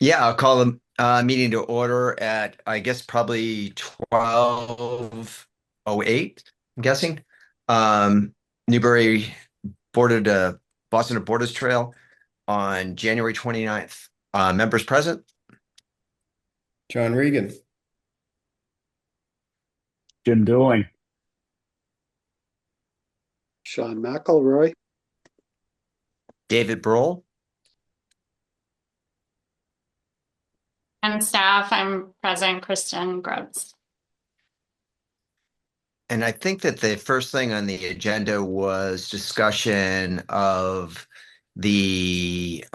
Yeah, I'll call the meeting to order at, I guess, probably 12:08, I'm guessing. Newbury boarded a Boston to Borders Trail on January 29th. Members present? John Regan. Jim Doing. Sean McElroy. David Brohl. And staff, I'm present, Kristen Grubbs. And I think that the first thing on the agenda was discussion of the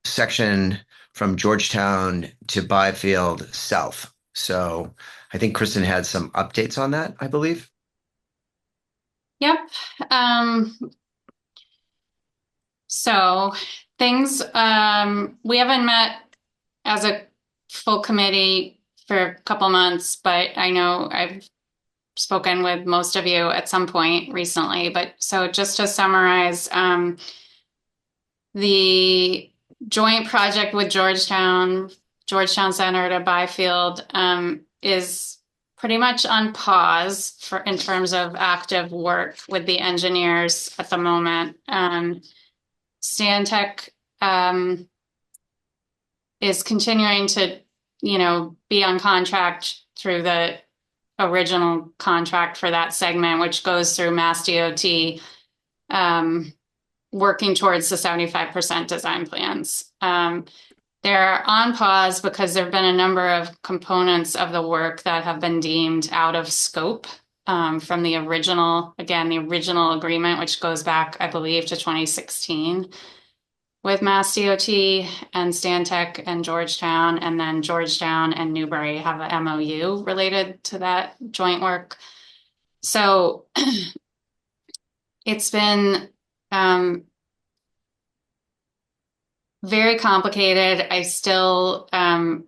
section from Georgetown to Byfield South. So I think Kristen had some updates on that, I believe. Yep. So things, we haven't met as a full committee for a couple months, but I know I've spoken with most of you at some point recently. But so just to summarize, the joint project with Georgetown Center to Byfield, is pretty much on pause in terms of active work with the engineers at the moment. Stantec is continuing to, be on contract through the original contract for that segment, which goes through Mass DOT, working towards the 75% design plans. They're on pause because there have been a number of components of the work that have been deemed out of scope from the original agreement, which goes back, I believe, to 2016 with Mass DOT and Stantec and Georgetown, and then Georgetown and Newbury have a MOU related to that joint work. So it's been very complicated. I still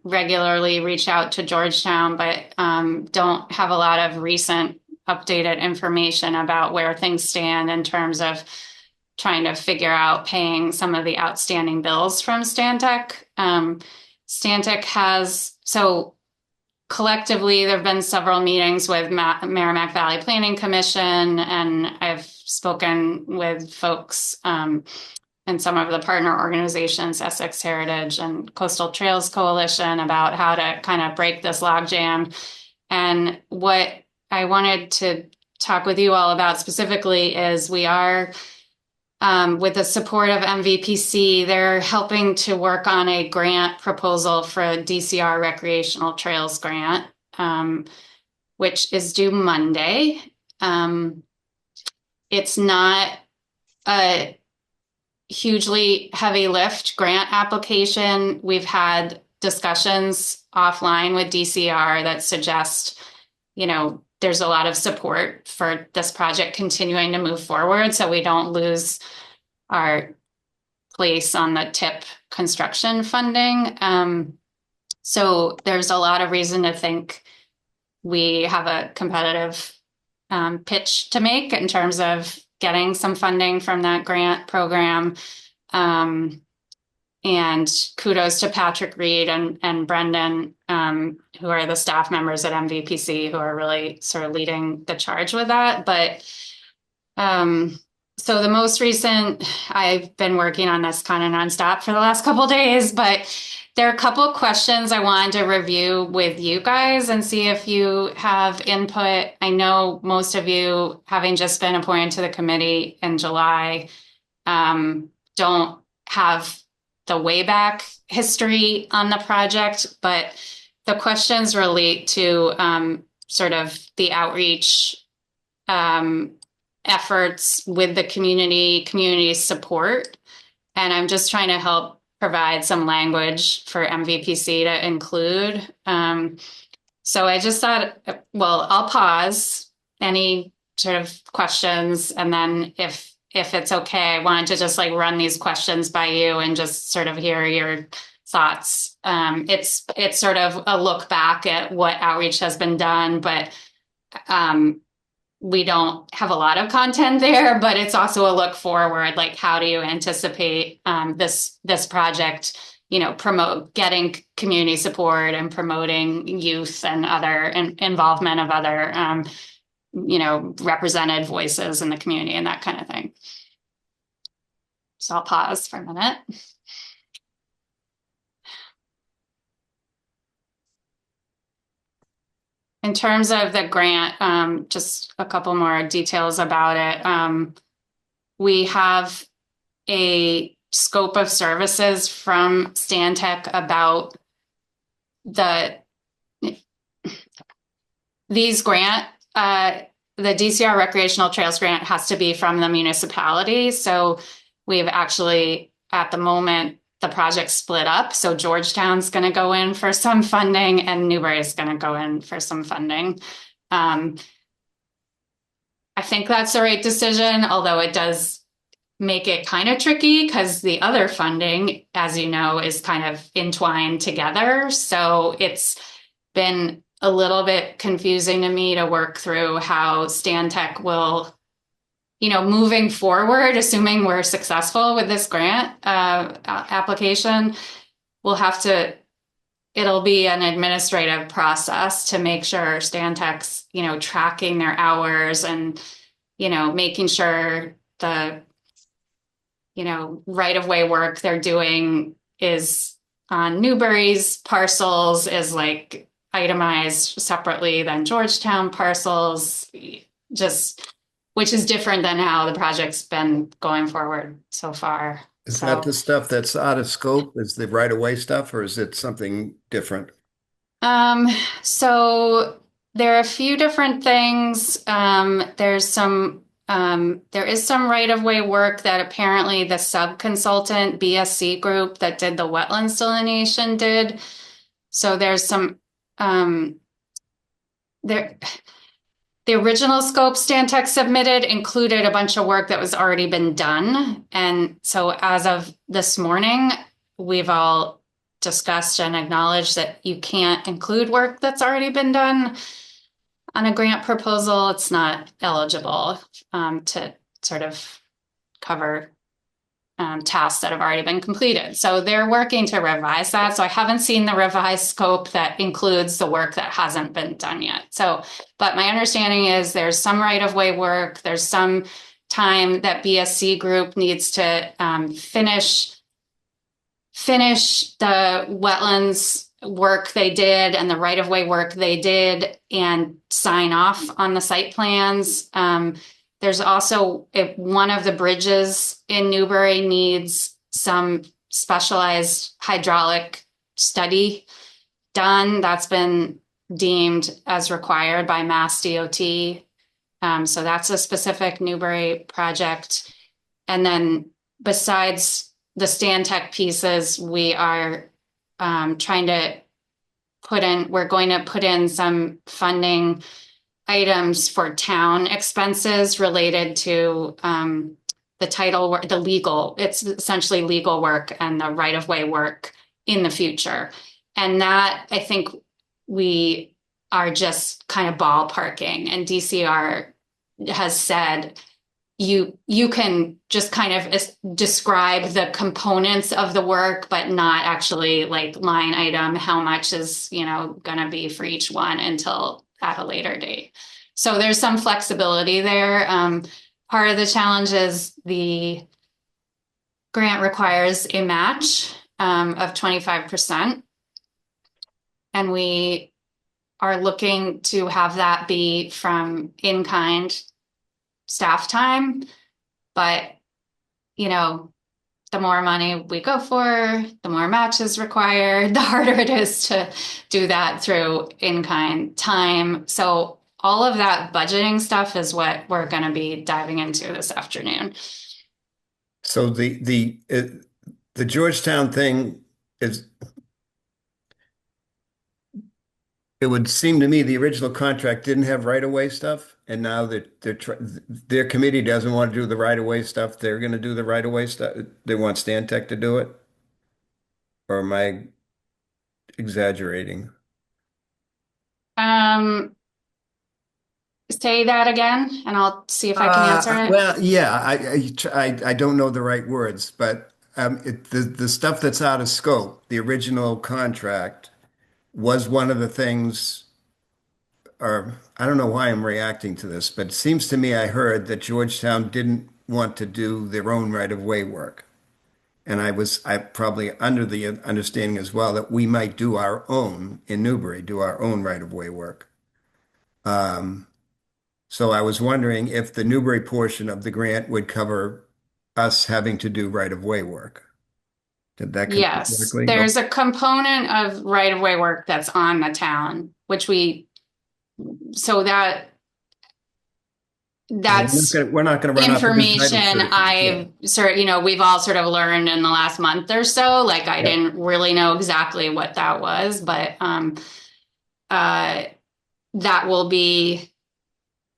regularly reach out to Georgetown, but don't have a lot of recent updated information about where things stand in terms of trying to figure out paying some of the outstanding bills from Stantec. Stantec has, so collectively, there have been several meetings with Merrimack Valley Planning Commission, and I've spoken with folks and some of the partner organizations, Essex Heritage and Coastal Trails Coalition, about how to kind of break this logjam. And what I wanted to talk with you all about specifically is we are, with the support of MVPC, they're helping to work on a grant proposal for a DCR recreational trails grant, which is due Monday. It's not a hugely heavy lift grant application. We've had discussions offline with DCR that suggest, there's a lot of support for this project continuing to move forward so we don't lose our place on the TIP construction funding. So there's a lot of reason to think we have a competitive pitch to make in terms of getting some funding from that grant program. And kudos to Patrick Reed and Brendan, who are the staff members at MVPC, who are really sort of leading the charge with that. But so the most recent, I've been working on this kind of nonstop for the last couple of days, but there are a couple of questions I wanted to review with you guys and see if you have input. I know most of you, having just been appointed to the committee in July, don't have the way back history on the project, but the questions relate to sort of the outreach efforts with the community support. And I'm just trying to help provide some language for MVPC to include. So I just thought, well, I'll pause any sort of questions, and then if it's okay, I wanted to just like run these questions by you and just sort of hear your thoughts. It's sort of a look back at what outreach has been done, but we don't have a lot of content there, but it's also a look forward, like how do you anticipate this project, promote getting community support and promoting youth and other involvement of other, represented voices in the community and that kind of thing. So I'll pause for a minute. In terms of the grant, just a couple more details about it. We have a scope of services from Stantec about these grant, the DCR Recreational Trails grant has to be from the municipality. So we've actually, at the moment, the project split up. So Georgetown's going to go in for some funding and Newbury is going to go in for some funding. I think that's the right decision, although it does make it kind of tricky because the other funding, as you know, is kind of entwined together. So it's been a little bit confusing to me to work through how Stantec will, moving forward, assuming we're successful with this grant application, it'll be an administrative process to make sure Stantec's, tracking their hours and, making sure the right-of-way work they're doing is on Newbury's parcels is like itemized separately than Georgetown parcels, which is different than how the project's been going forward so far. Is that the stuff that's out of scope? Is the right-of-way stuff, or is it something different? So there are a few different things. There is some right-of-way work that apparently the sub-consultant BSC group that did the wetlands delineation did. So there's some the original scope Stantec submitted included a bunch of work that was already been done. And so as of this morning, we've all discussed and acknowledged that you can't include work that's already been done on a grant proposal. It's not eligible to sort of cover tasks that have already been completed. So they're working to revise that. So I haven't seen the revised scope that includes the work that hasn't been done yet. But my understanding is there's some right-of-way work. There's some time that BSC group needs to finish the wetlands work they did and the right-of-way work they did and sign off on the site plans. There's also, if one of the bridges in Newbury needs some specialized hydraulic study done. That's been deemed as required by Mass DOT. So that's a specific Newbury project. And then besides the Stantec pieces, we are we're going to put in some funding items for town expenses related to the title work, it's essentially legal work and the right-of-way work in the future. And that, I think we are just kind of ballparking, and DCR has said you can just kind of describe the components of the work, but not actually like line item, how much is, going to be for each one until at a later date. So there's some flexibility there. Part of the challenge is the grant requires a match of 25%. And we are looking to have that be from in-kind staff time. But, the more money we go for, the more matches required, the harder it is to do that through in-kind time. So all of that budgeting stuff is what we're going to be diving into this afternoon. So the Georgetown thing is, it would seem to me the original contract didn't have right-of-way stuff, and now that their committee doesn't want to do the right-of-way stuff, they're going to do the right-of-way stuff. They want Stantec to do it? Or am I exaggerating? Say that again, and I'll see if I can answer it. Well, yeah, I don't know the right words, but the stuff that's out of scope, the original contract was one of the things, or I don't know why I'm reacting to this, but it seems to me I heard that Georgetown didn't want to do their own right-of-way work. And I probably under the understanding as well that we might do our own in Newbury, do our own right-of-way work. Um, so I was wondering if the Newbury portion of the grant would cover us having to do right-of-way work. Did that come through Yes, correctly? there's a component of right-of-way work that's on the town, so that's We're not going to run off and do title information searches. we've all sort of learned in the last month or so. Like I Yeah. didn't really know exactly what that was, but that will be,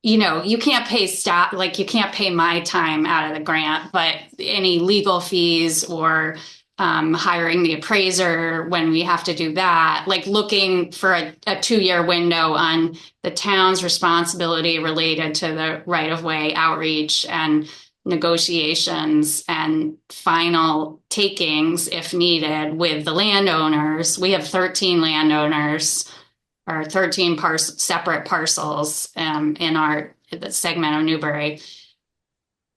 you can't pay staff, like you can't pay my time out of the grant, but any legal fees or hiring the appraiser when we have to do that, like looking for a 2-year window on the town's responsibility related to the right-of-way outreach and negotiations and final takings if needed with the landowners. We have 13 landowners or 13 separate parcels in the segment of Newbury.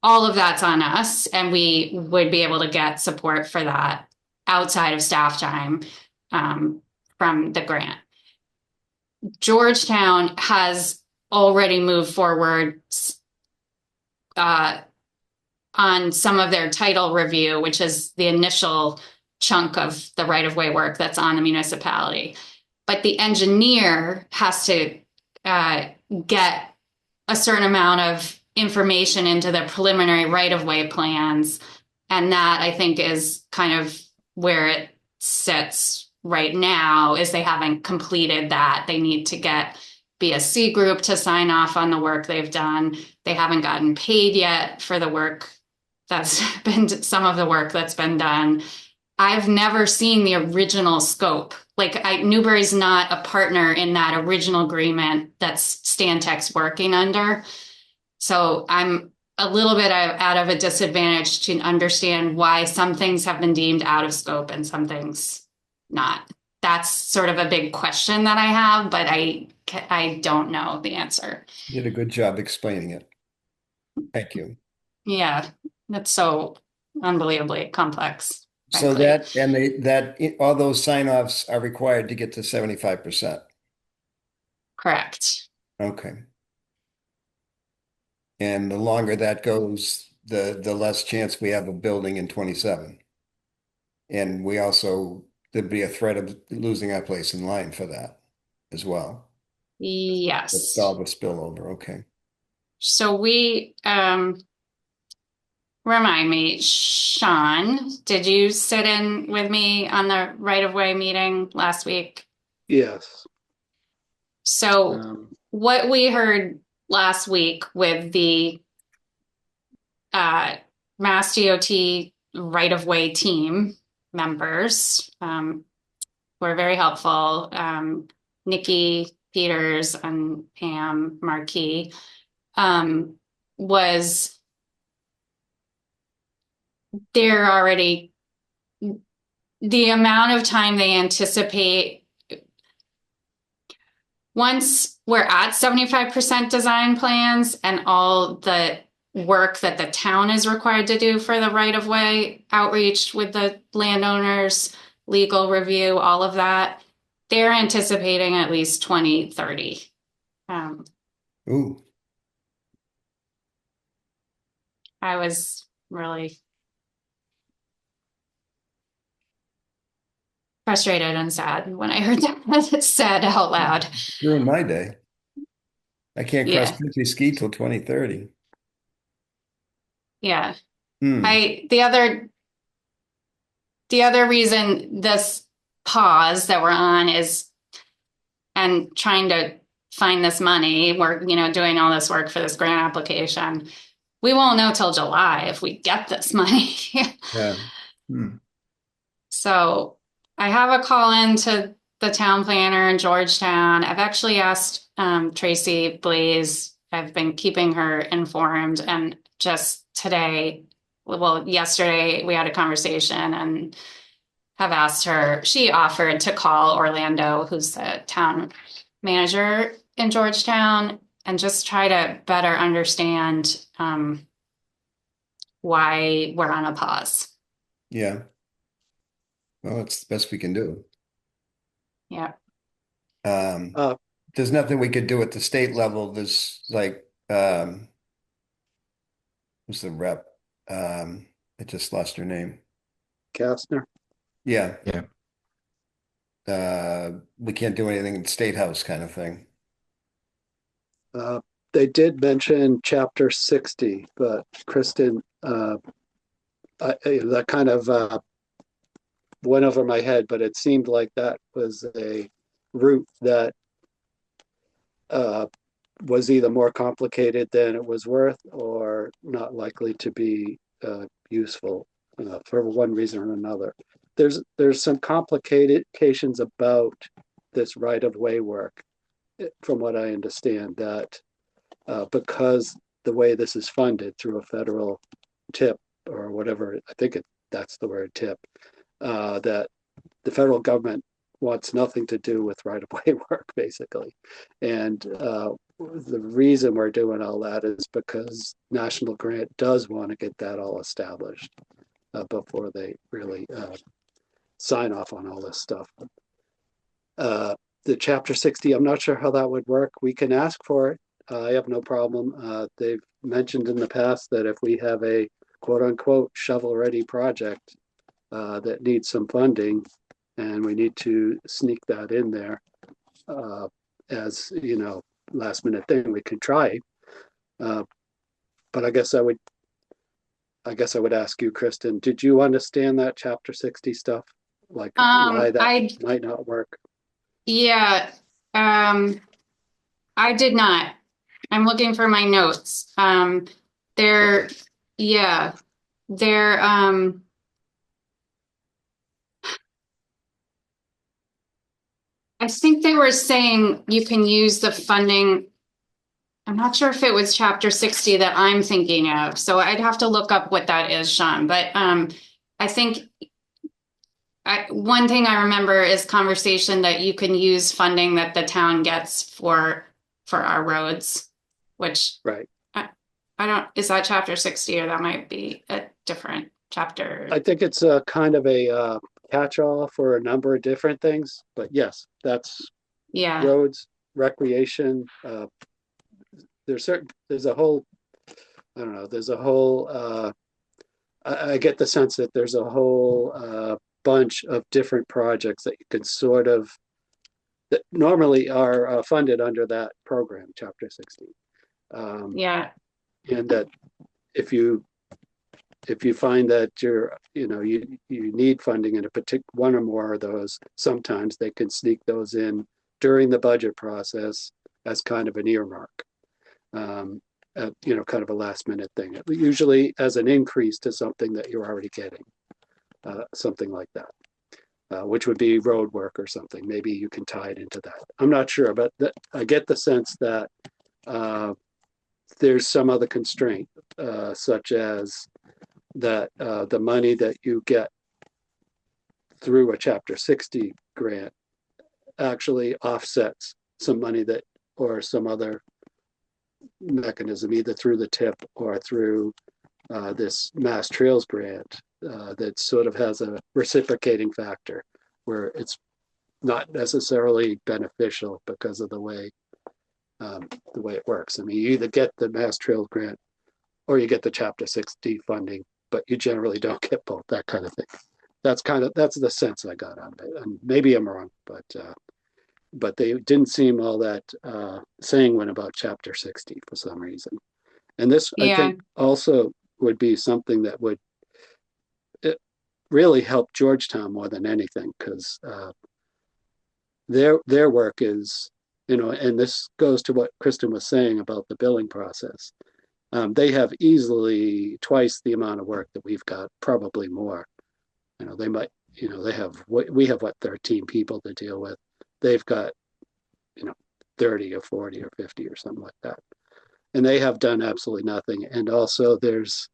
All of that's on us, and we would be able to get support for that outside of staff time from the grant. Georgetown has already moved forward on some of their title review, which is the initial chunk of the right-of-way work that's on the municipality. But the engineer has to get a certain amount of information into the preliminary right-of-way plans. And that, I think, is kind of where it sits right now, is they haven't completed that. They need to get BSC Group to sign off on the work they've done. They haven't gotten paid yet for the work some of the work that's been done. I've never seen the original scope. Newbury's not a partner in that original agreement that's Stantec's working under. So I'm a little bit out of a disadvantage to understand why some things have been deemed out of scope and some things not. That's sort of a big question that I have, but I don't know the answer. You did a good job explaining it. Thank you. Yeah, that's so unbelievably complex. So frankly. all those sign-offs are required to get to 75%. Correct. Okay. And the longer that goes, the less chance we have of building in 27. And there'd be a threat of losing our place in line for that as well. Yes. That's all the spillover. Okay. So remind me, Sean, did you sit in with me on the right-of-way meeting last week? Yes. So what we heard last week with the Mass DOT right-of-way team members were very helpful. Nikki Peters and Pam Markey was they're already the amount of time they anticipate once we're at 75% design plans and all the work that the town is required to do for the right-of-way outreach with the landowners, legal review, all of that, they're anticipating at least 2030. Ooh. I was really frustrated and sad when I heard that said out loud. During my day. I can't Yeah. cross country ski till 2030. Yeah. Hmm. The other reason this pause that we're on is and trying to find this money, we're doing all this work for this grant application. We won't know till July if we get this money. Yeah. Hmm. So I have a call in to the town planner in Georgetown. I've actually asked Tracy Blaze. I've been keeping her informed, and just today well, yesterday we had a conversation and have asked her, she offered to call Orlando, who's the town manager in Georgetown, and just try to better understand why we're on a pause. Yeah. Well, it's the best we can do. Yeah. Um, Uh, there's nothing we could do at the state level. There's like, who's the rep? I just lost her name. Kastner. Yeah. Yeah. We can't do anything in the State House kind of thing. They did mention Chapter 60, but Kristen, that kind of went over my head, but it seemed like that was a route that was either more complicated than it was worth or not likely to be useful for one reason or another. There's some complications about this right-of-way work, from what I understand, that because the way this is funded through a federal tip or whatever, I think that's the word, tip, that the federal government wants nothing to do with right-of-way work, basically. And the reason we're doing all that is because National Grant does want to get that all established before they really sign off on all this stuff. The Chapter 60, I'm not sure how that would work. We can ask for it. I have no problem. They've mentioned in the past that if we have a quote unquote shovel-ready project that needs some funding and we need to sneak that in there as, last minute thing, we could try. But I guess I would ask you, Kristen, did you understand that Chapter 60 stuff? Like why that might not work? Yeah, I did not. I'm looking for my notes. They're, yeah, they're, I think they were saying you can use the funding. I'm not sure if it was Chapter 60 that I'm thinking of, so I'd have to look up what that is, Sean. But I think one thing I remember is conversation that you can use funding that the town gets for our roads, which Right. I don't, is that Chapter 60 or that might be a different chapter? I think it's a kind of a catch-all for a number of different things, but yes, that's Yeah, roads, recreation. There's a whole, I don't know, there's a whole, I get the sense that there's a whole bunch of different projects that you can sort of, that normally are funded under that program, Chapter 60. yeah, And that if you find that you need funding in a particular one or more of those, sometimes they can sneak those in during the budget process as kind of an earmark, kind of a last minute thing, usually as an increase to something that you're already getting, something like that, which would be road work or something. Maybe you can tie it into that. I'm not sure, but I get the sense that there's some other constraint, such as that the money that you get through a Chapter 60 grant actually offsets some money that, or some other mechanism, either through the tip or through this Mass Trails grant, that sort of has a reciprocating factor where it's not necessarily beneficial because of the way it works. I mean, you either get the Mass Trails grant or you get the Chapter 60 funding, but you generally don't get both, that kind of thing. That's the sense I got out of it. And maybe I'm wrong, but they didn't seem all that sanguine about Chapter 60 for some reason. And this, I yeah, think, also would be something that would really help Georgetown more than anything, because their work is, and this goes to what Kristen was saying about the billing process. They have easily twice the amount of work that we've got, probably more. They might, we have 13 people to deal with. They've got, 30 or 40 or 50 or something like that. And they have done absolutely nothing. And also there's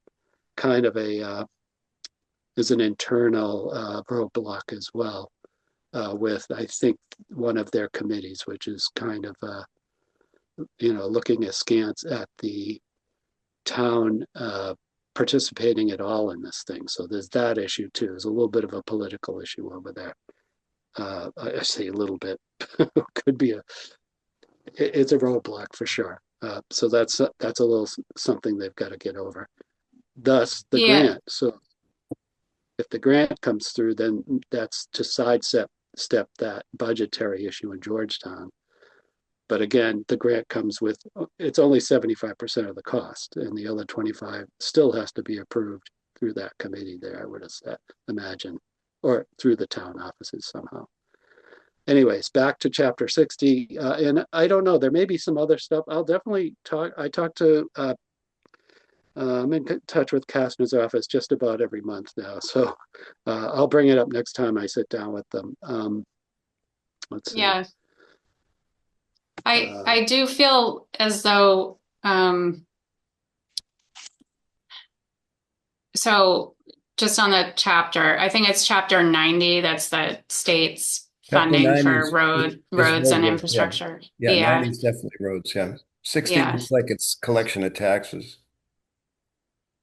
kind of is an internal roadblock as well with, I think, one of their committees, which is kind of looking askance at the town participating at all in this thing. So there's that issue too. There's a little bit of a political issue over there. I say a little bit. Could be it's a roadblock for sure. So that's a little something they've got to get over. Thus the grant. So if the grant comes through, then that's to sidestep that budgetary issue in Georgetown. But again, the grant comes with, it's only 75% of the cost, and the other 25 still has to be approved through that committee there, I would imagine, or through the town offices somehow. Anyways, back to chapter 60. And I don't know, there may be some other stuff. I'll definitely I talk to, I'm in touch with Kastner's office just about every month now. So I'll bring it up next time I sit down with them. Let's see. Yeah. I do feel as though, so just on the chapter, I think it's chapter 90, that's the state's funding for roads and infrastructure. Yeah, 90 is definitely roads, yeah. 60 looks like it's collection of taxes.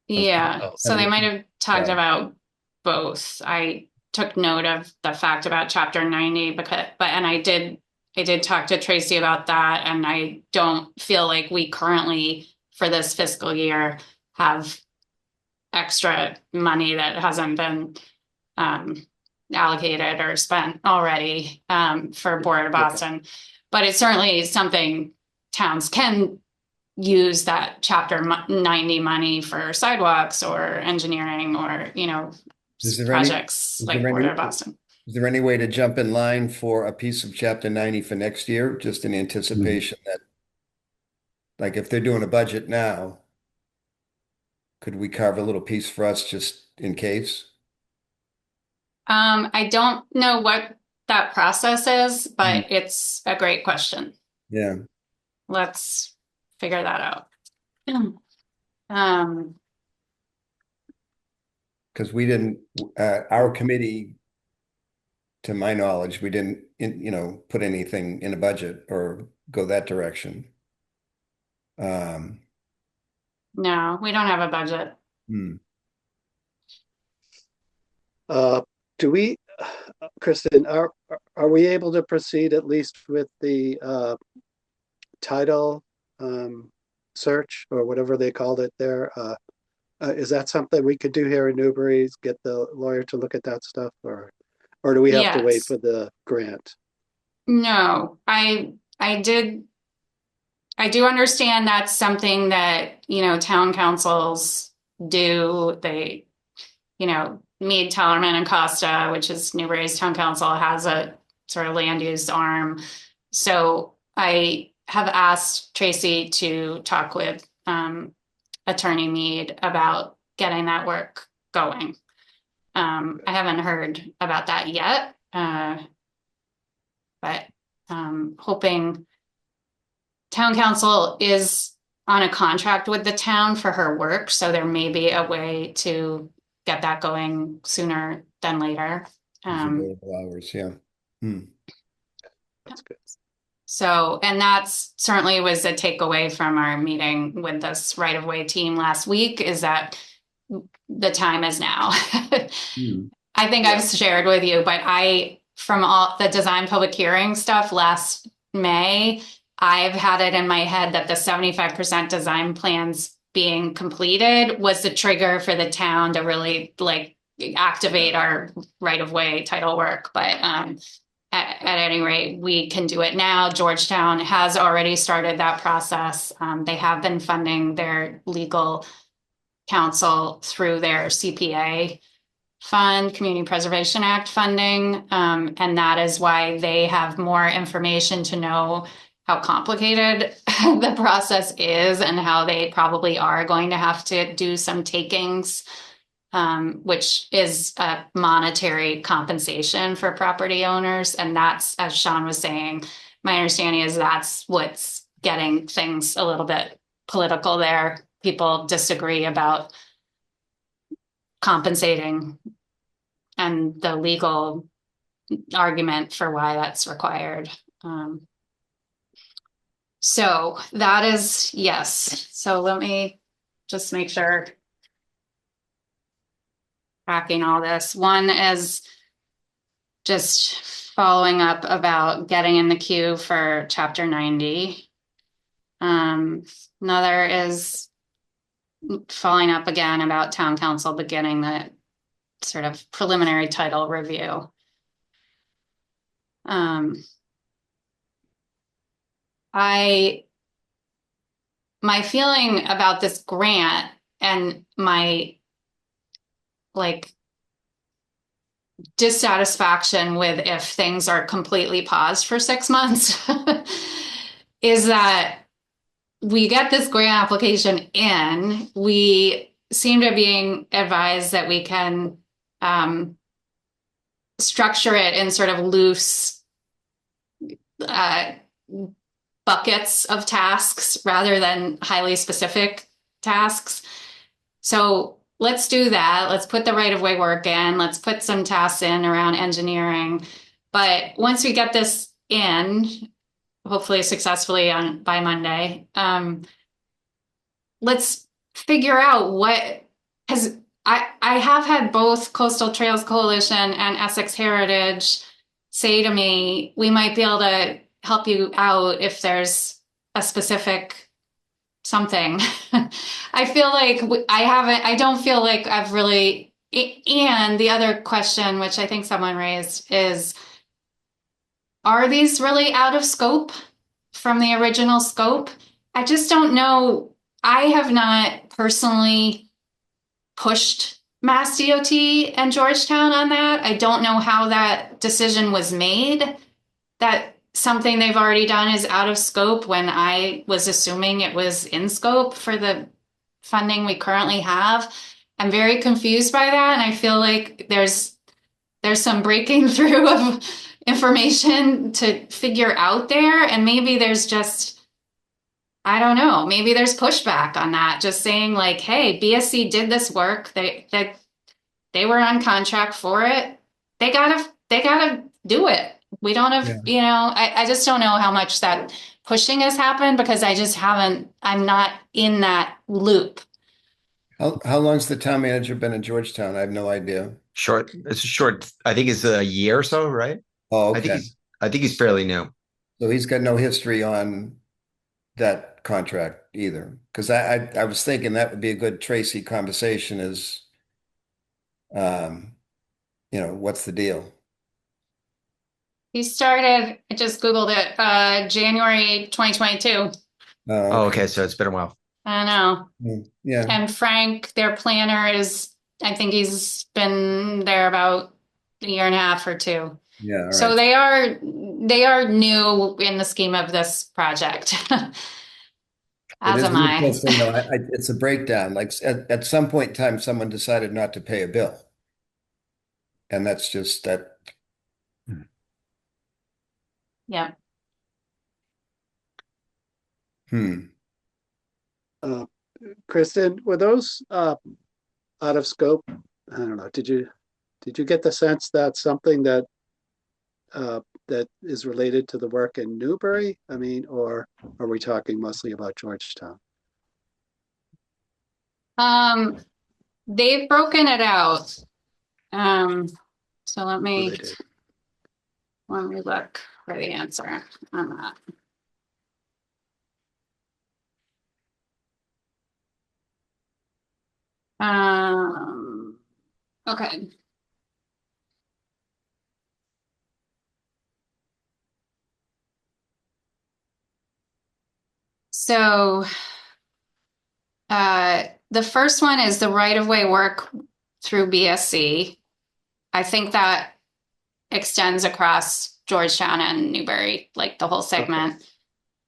Yeah, so they might have talked about both. I took note of the fact about chapter 90 and I did talk to Tracy about that, and I don't feel like we currently, for this fiscal year, have extra money that hasn't been allocated or spent already for Board of Boston. But it's certainly something towns can use, that chapter 90 money for sidewalks or engineering or, projects like Board of Boston. Is there any way to jump in line for a piece of chapter 90 for next year, just in anticipation that, like, if they're doing a budget now, could we carve a little piece for us just in case? I don't know what that process is, but it's a great question. Yeah. Let's figure that out. Because we didn't, our committee, to my knowledge, we didn't, put anything in a budget or go that direction. No, we don't have a budget. Do we, Kristen, are we able to proceed at least with the title search or whatever they called it there? Is that something we could do here in Newbury's, get the lawyer to look at that stuff, or do we have to wait for the grant? No, I do understand that's something that, town councils do. They, Mead, Tellerman, and Costa, which is Newbury's town council, has a sort of land use arm. So I have asked Tracy to talk with Attorney Mead about getting that work going. I haven't heard about that yet, but hoping. Town council is on a contract with the town for her work, so there may be a way to get that going sooner than later. Hours, yeah. That's good. So, and that's certainly was a takeaway from our meeting with this right-of-way team last week, is that the time is now. I think I've shared with you, but from all the design public hearing stuff last May, I've had it in my head that the 75% design plans being completed was the trigger for the town to really activate our right-of-way title work. But at any rate, we can do it now. Georgetown has already started that process. They have been funding their legal counsel through their CPA fund, Community Preservation Act funding. And that is why they have more information to know how complicated the process is and how they probably are going to have to do some takings, which is a monetary compensation for property owners. And that's, as Sean was saying, my understanding is that's what's getting things a little bit political there. People disagree about compensating and the legal argument for why that's required. So that is yes. So let me just make sure tracking all this. One is just following up about getting in the queue for Chapter 90. Another is following up again about town council beginning the sort of preliminary title review. My feeling about this grant and my like dissatisfaction with if things are completely paused for 6 months is that we get this grant application in, we seem to being advised that we can structure it in sort of loose buckets of tasks rather than highly specific tasks. So let's do that. Let's put the right-of-way work in. Let's put some tasks in around engineering. But once we get this in, hopefully successfully by Monday, let's figure out what has. I have had both Coastal Trails Coalition and Essex Heritage say to me, we might be able to help you out if there's a specific something. I feel like I don't feel like I've really, and the other question, which I think someone raised, is, are these really out of scope from the original scope? I just don't know. I have not personally pushed Mass DOT and Georgetown on that. I don't know how that decision was made, that something they've already done is out of scope when I was assuming it was in scope for the funding we currently have. I'm very confused by that, and I feel like there's some breaking through of information to figure out there, and maybe there's just, I don't know, maybe there's pushback on that, just saying like, hey, BSC did this work, they were on contract for it, they gotta do it. We don't have, I just don't know how much that pushing has happened because I'm not in that loop. How long's the town manager been in Georgetown? I have no idea. Short. It's short. I think it's a year or so, right? Oh, I think okay. he's fairly new. So he's got no history on that contract either. Because I was thinking that would be a good Tracy conversation is, what's the deal? He started, I just Googled it, January 2022. Oh, okay. So it's been a while. I know. Yeah. And Frank, their planner, I think he's been there about a year and a half or two. Yeah. All So right. they are new in the scheme of this project. As am I. Interesting, though. It's a breakdown. Like at some point in time, someone decided not to pay a bill. And that's just that. Yeah. Kristen, were those out of scope? I don't know. Did you get the sense that something that that is related to the work in Newbury? I mean, or are we talking mostly about Georgetown? They've broken it out. So let Oh, me they did. look for the answer on that. Okay. So the first one is the right-of-way work through BSC. I think that extends across Georgetown and Newbury, like the whole segment.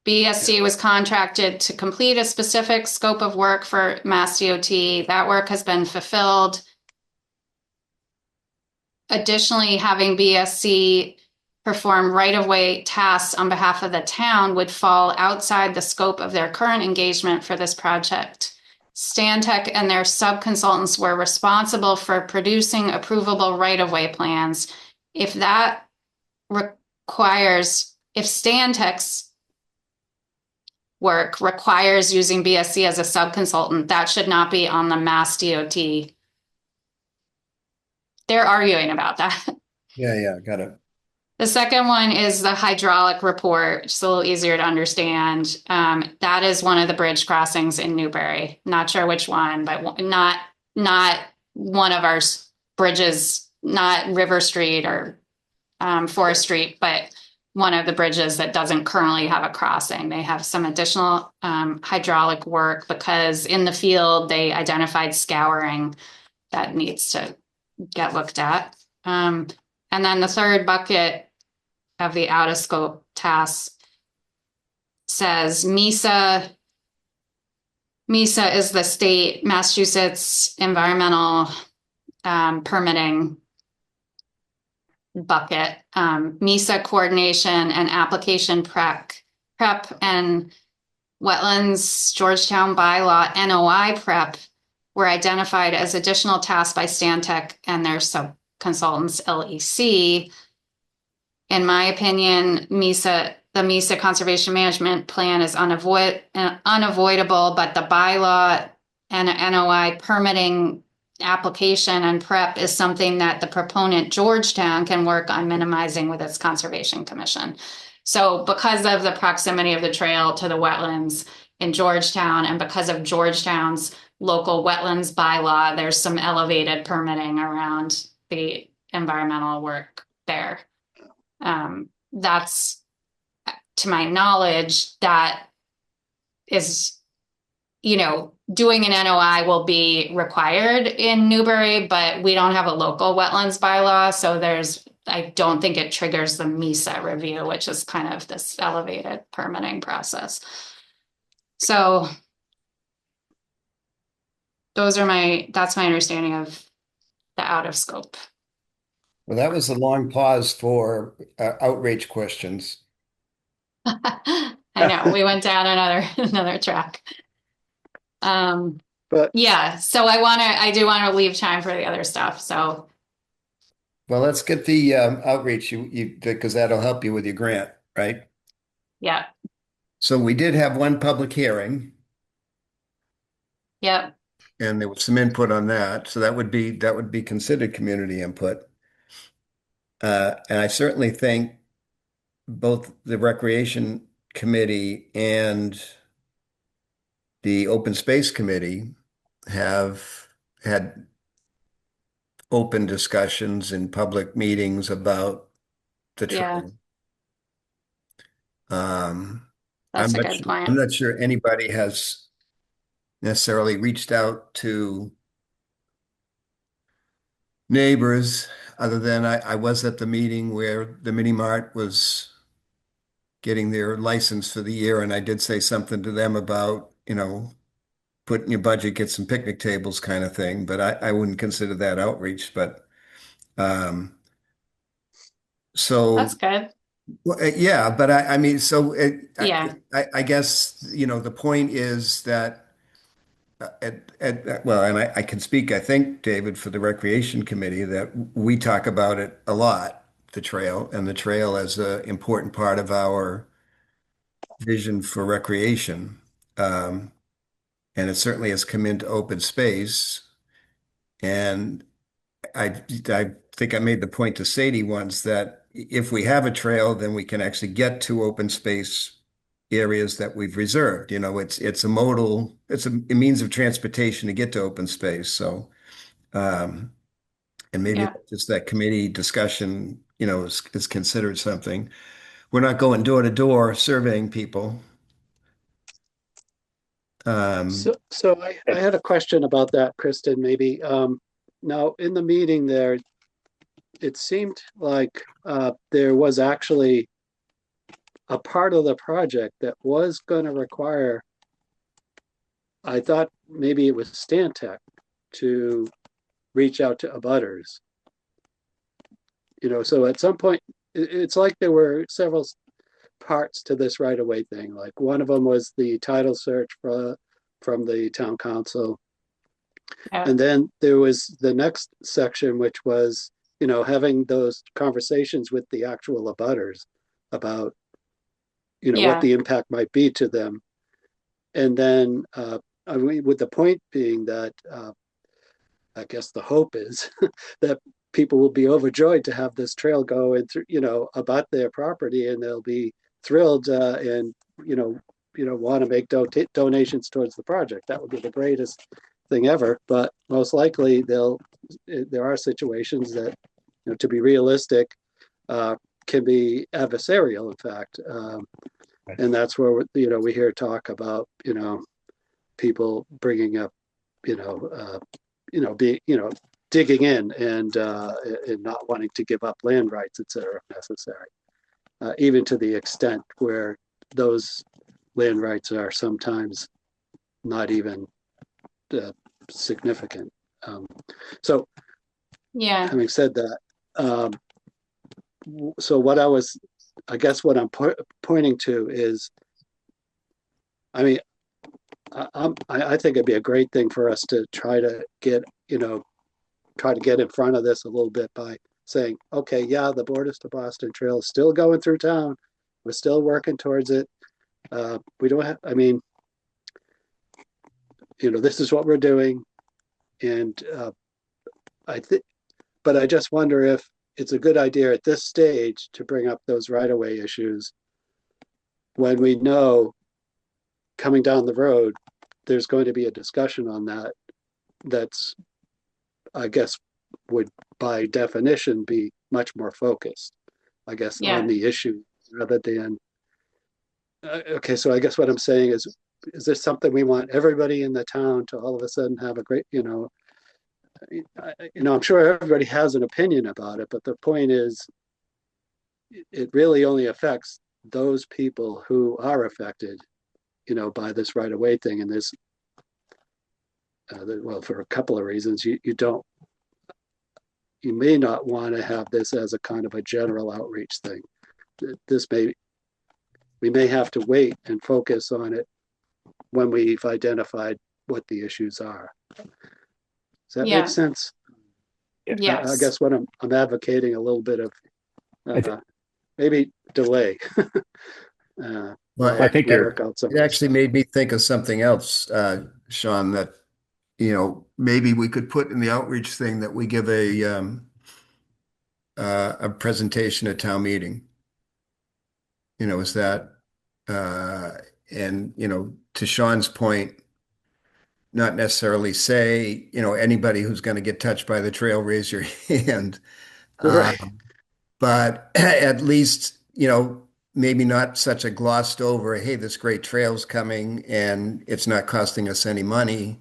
BSC was contracted to complete a specific scope of work for Mass DOT. That work has been fulfilled. Additionally, having BSC perform right-of-way tasks on behalf of the town would fall outside the scope of their current engagement for this project. Stantec and their subconsultants were responsible for producing approvable right-of-way plans. If that if Stantec's work requires using BSC as a subconsultant, that should not be on the Mass DOT. They're arguing about that. Yeah, got it. The second one is the hydraulic report, just a little easier to understand. That is one of the bridge crossings in Newbury. Not sure which one, but not one of our bridges, not River Street or Forest Street, but one of the bridges that doesn't currently have a crossing. They have some additional hydraulic work because in the field they identified scouring that needs to get looked at. And then the third bucket of the out of scope tasks says MESA. MESA is the state Massachusetts environmental permitting bucket. MESA coordination and application prep and wetlands Georgetown bylaw NOI prep were identified as additional tasks by Stantec and their subconsultants LEC. In my opinion, the MESA Conservation Management Plan is unavoidable, but the bylaw and NOI permitting application and prep is something that the proponent Georgetown can work on minimizing with its Conservation Commission. So because of the proximity of the trail to the wetlands in Georgetown and because of Georgetown's local wetlands bylaw, there's some elevated permitting around the environmental work there. That's, to my knowledge, that is, doing an NOI will be required in Newbury, but we don't have a local wetlands bylaw. So I don't think it triggers the MESA review, which is kind of this elevated permitting process. So that's my understanding of the out of scope. Well, that was a long pause for outreach questions. I know we went down another track. But Yeah, so I do want to leave time for the other stuff. So Well, let's get the outreach because that'll help you with your grant, right? yeah, So we did have one public hearing, yep, and there was some input on that. So that would be considered community input. And I certainly think both the Recreation Committee and the Open Space Committee have had open discussions in public meetings about the yeah, trail. I'm that's a not good sure, point. I'm not sure anybody has necessarily reached out to neighbors other than I was at the meeting where the Mini Mart was getting their license for the year, and I did say something to them about, put in your budget, get some picnic tables kind of thing, but I wouldn't consider that outreach, but so That's good. well, yeah, but I mean, so Yeah, I guess, the point is that well, and I can speak, I think, David, for the Recreation Committee, that we talk about it a lot, the trail, and the trail as an important part of our vision for recreation. And it certainly has come into open space. And I think I made the point to Sadie once that if we have a trail, then we can actually get to open space areas that we've reserved. It's a means of transportation to get to open space. So, and maybe yeah, just that committee discussion, is considered something. We're not going door to door surveying people. so I had a question about that, Kristen, maybe. Now in the meeting there, it seemed like there was actually a part of the project that was going to require, I thought maybe it was Stantec to reach out to abutters. So at some point, it's like there were several parts to this right-of-way thing. Like one of them was the title search for from the town council. Yeah. And then there was the next section, which was, having those conversations with the actual abutters about, what Yeah. the impact might be to them. And then, with the point being that, I guess the hope is that people will be overjoyed to have this trail go and through, about their property, and they'll be thrilled and want to make donations towards the project. That would be the greatest thing ever. But most likely, there are situations that, to be realistic, can be adversarial. In fact, and that's where we hear talk about people bringing up digging in and not wanting to give up land rights, et cetera, if necessary, even to the extent where those land rights are sometimes not even significant. So Yeah. having said that, so I guess what I'm pointing to is, I mean, I think it'd be a great thing for us to try to get in front of this a little bit by saying, okay, yeah, the Borders to Boston Trail is still going through town. We're still working towards it. We don't have, this is what we're doing. And but I just wonder if it's a good idea at this stage to bring up those right-of-way issues when we know coming down the road, there's going to be a discussion on that. That's, I guess, would by definition be much more focused, I guess, on the issue rather than, okay, so I guess what I'm saying is this something we want everybody in the town to all of a sudden have a great, I'm sure everybody has an opinion about it, but the point is, it really only affects those people who are affected, by this right-of-way thing. And there's, well, for a couple of reasons, you may not want to have this as a kind of a general outreach thing. We may have to wait and focus on it when we've identified what the issues are. Does that make sense? Yes. I guess what I'm advocating a little bit of maybe delay. Well, I think it actually made me think of something else, Sean, that, maybe we could put in the outreach thing that we give a presentation at town meeting. Is that, and, to Sean's point, not necessarily say, anybody who's going to get touched by the trail, raise your hand. Right. But at least, maybe not such a glossed over, hey, this great trail's coming and it's not costing us any money,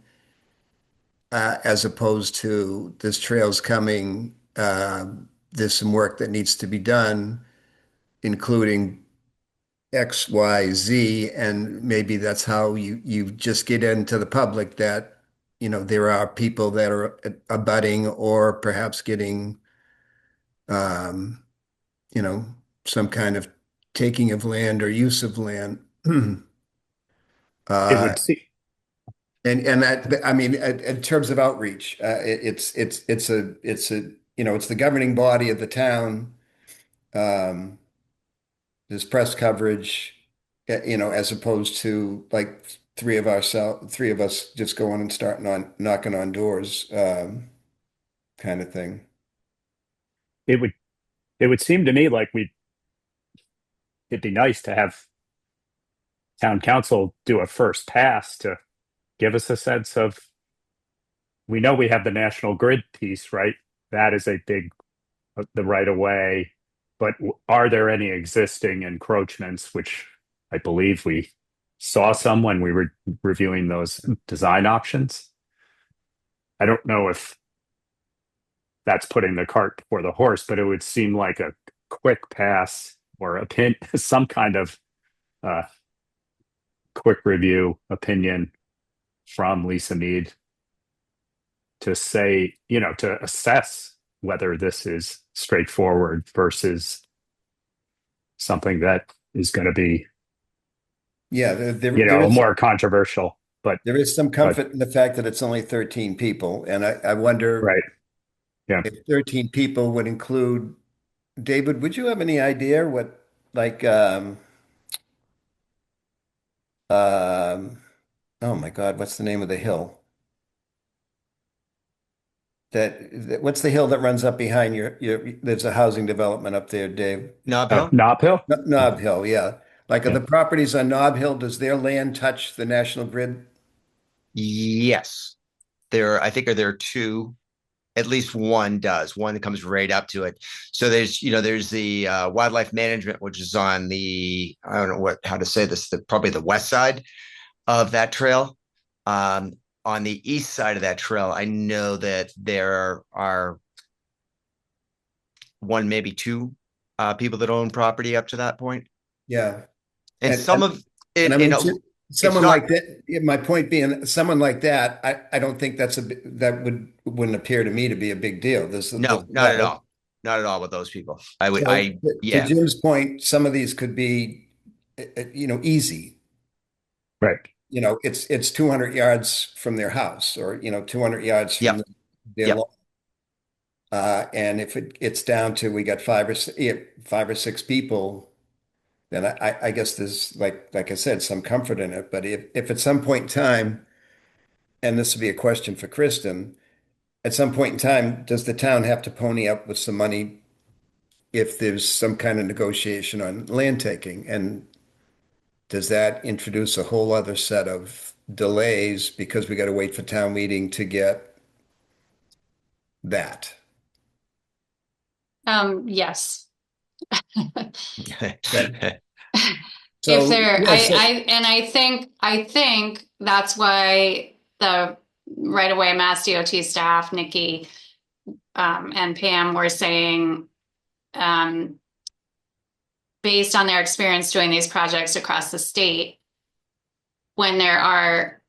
as opposed to this trail's coming, there's some work that needs to be done, including X, Y, Z, and maybe that's how you just get into the public that, there are people that are abutting or perhaps getting, some kind of taking of land or use of land. it would see. And that, I mean, in terms of outreach, it's the governing body of the town. There's press coverage, as opposed to like three of us just going and starting on knocking on doors, kind of thing. It would seem to me like it'd be nice to have town council do a first pass to give us a sense of, we know we have the national grid piece, right? That is a big, the right of way, but are there any existing encroachments, which I believe we saw some when we were reviewing those design options. I don't know if that's putting the cart before the horse, but it would seem like a quick pass or some kind of quick review opinion from Lisa Mead to say, to assess whether this is straightforward versus something that is going to be, there is more controversial. but There is some comfort in the fact that it's only 13 people, and I wonder right. Yeah. if 13 people would include, David, would you have any idea what, like, um, oh my God, what's the name of the hill? What's the hill that runs up behind there's a housing development up there, Dave? Nob Hill? Nob Hill? Nob Hill, yeah. Like, are Yeah. the properties on Nob Hill, does their land touch the National Grid? Yes. I think there are two, at least one does, one that comes right up to it. So there's the wildlife management, which is on I don't know how to say this, probably the west side of that trail. On the east side of that trail, I know that there are one, maybe two people that own property up to that point. Yeah. And And, some and, of it, and I mean, it's someone not, like that, yeah, my point being, someone like that, I don't think that wouldn't appear to me to be a big deal. no, not at all. Not at all with those people. So to Yeah, Jim's point, some of these could be, easy. Right. It's 200 yards from their house, or 200 yards from Yep. their Yep. lawn. And if it's down to we got five or six people, then I guess there's like I said, some comfort in it. But if at some point in time, and this would be a question for Kristen, at some point in time, does the town have to pony up with some money if there's some kind of negotiation on land taking? And does that introduce a whole other set of delays because we got to wait for town meeting to get that? Yes. So, If there, yeah, I think that's why the right away Mass DOT staff, Nikki, and Pam were saying, based on their experience doing these projects across the state, when there are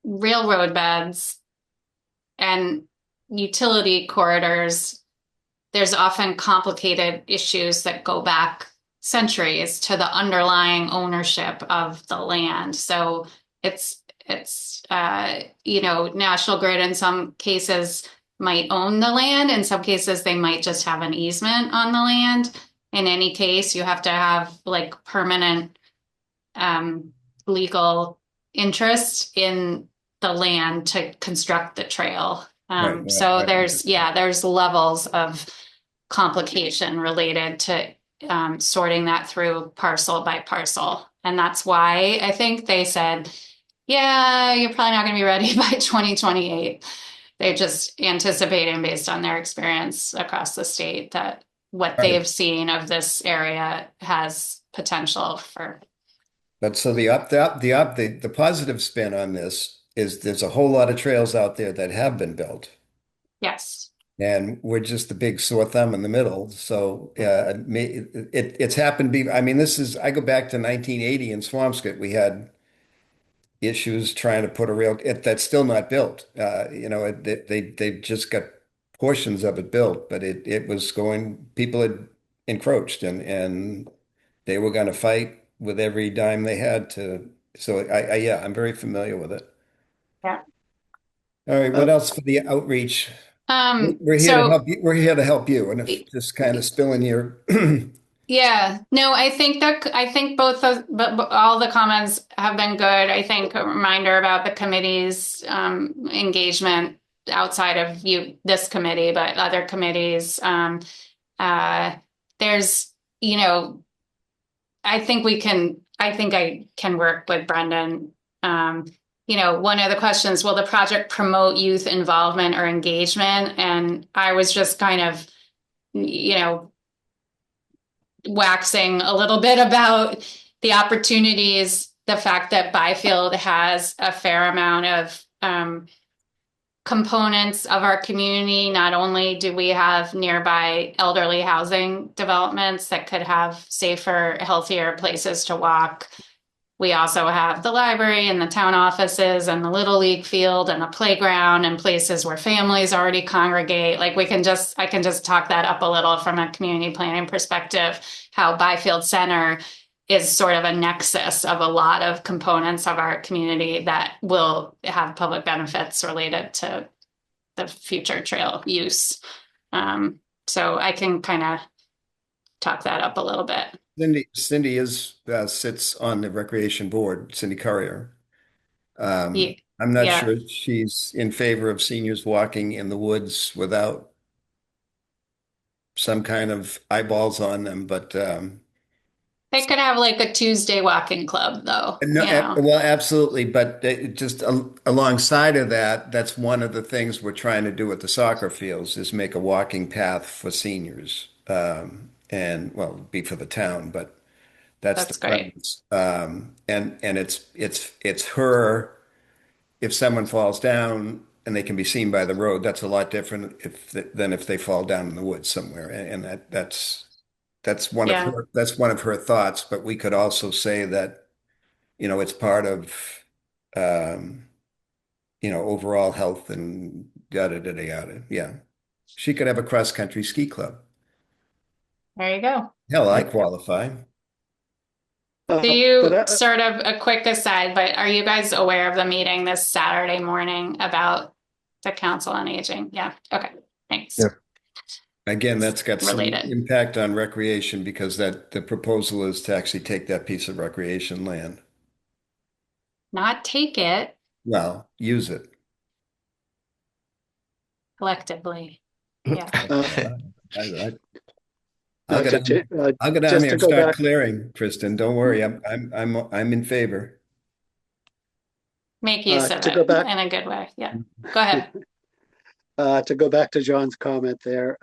railroad beds and utility corridors, there's often complicated issues that go back centuries to the underlying ownership of the land. So it's National Grid in some cases might own the land. In some cases, they might just have an easement on the land. In any case, you have to have like permanent legal interest in the land to construct the trail. Right, So right. there's levels of complication related to sorting that through parcel by parcel. And that's why I think they said, yeah, you're probably not going to be ready by 2028. They're just anticipating based on their experience across the state that what they've seen of this area has potential for. But so the positive spin on this is there's a whole lot of trails out there that have been built. Yes. And we're just the big sore thumb in the middle. So it's happened. I mean, I go back to 1980 in Swampscott. We had issues trying to put a rail that's still not built. They just got portions of it built, but it was people had encroached and they were going to fight with every dime they had to. So yeah, I'm very familiar with it. Yeah. All right, what else for the outreach? We're here to So help you. We're here to help you, and if just kind of spilling your. yeah, no, I think but all the comments have been good. I think a reminder about the committee's engagement outside of this committee, but other committees. There's, I think I can work with Brendan. One of the questions, will the project promote youth involvement or engagement? And I was just kind of, waxing a little bit about the opportunities, the fact that Byfield has a fair amount of components of our community. Not only do we have nearby elderly housing developments that could have safer, healthier places to walk, we also have the library and the town offices and the Little League field and a playground and places where families already congregate. Like I can just talk that up a little from a community planning perspective, how Byfield Center is sort of a nexus of a lot of components of our community that will have public benefits related to the future trail use. So I can kind of talk that up a little bit. Cindy is sits on the recreation board, Cindy Currier. Yeah. I'm not Yeah. sure she's in favor of seniors walking in the woods without some kind of eyeballs on them, but They could have like a Tuesday walking club though, no, you know. well, absolutely. But just alongside of that, that's one of the things we're trying to do at the soccer fields is make a walking path for seniors, and well, be for the town, but that's the That's great. premise. And it's her. If someone falls down and they can be seen by the road, that's a lot different than if they fall down in the woods somewhere. And that's one of Yeah. her thoughts. But we could also say that, it's part of overall health and yada yada yada. Yeah. She could have a cross-country ski club. There you go. Hell, I qualify. Do But you sort of a quick aside, but are you guys aware of the meeting this Saturday morning about the Council on Aging? Yeah. Okay. Thanks. Yep. Again, that's got some Related. impact on recreation because the proposal is to actually take that piece of recreation land. Not take it Well, use it. collectively. Yeah. I'll get down just there to and go start back- clearing, Kristen. Don't worry, I'm in favor. Make use of to it go back- in a good way. Yeah. Go ahead. To go back to John's comment there,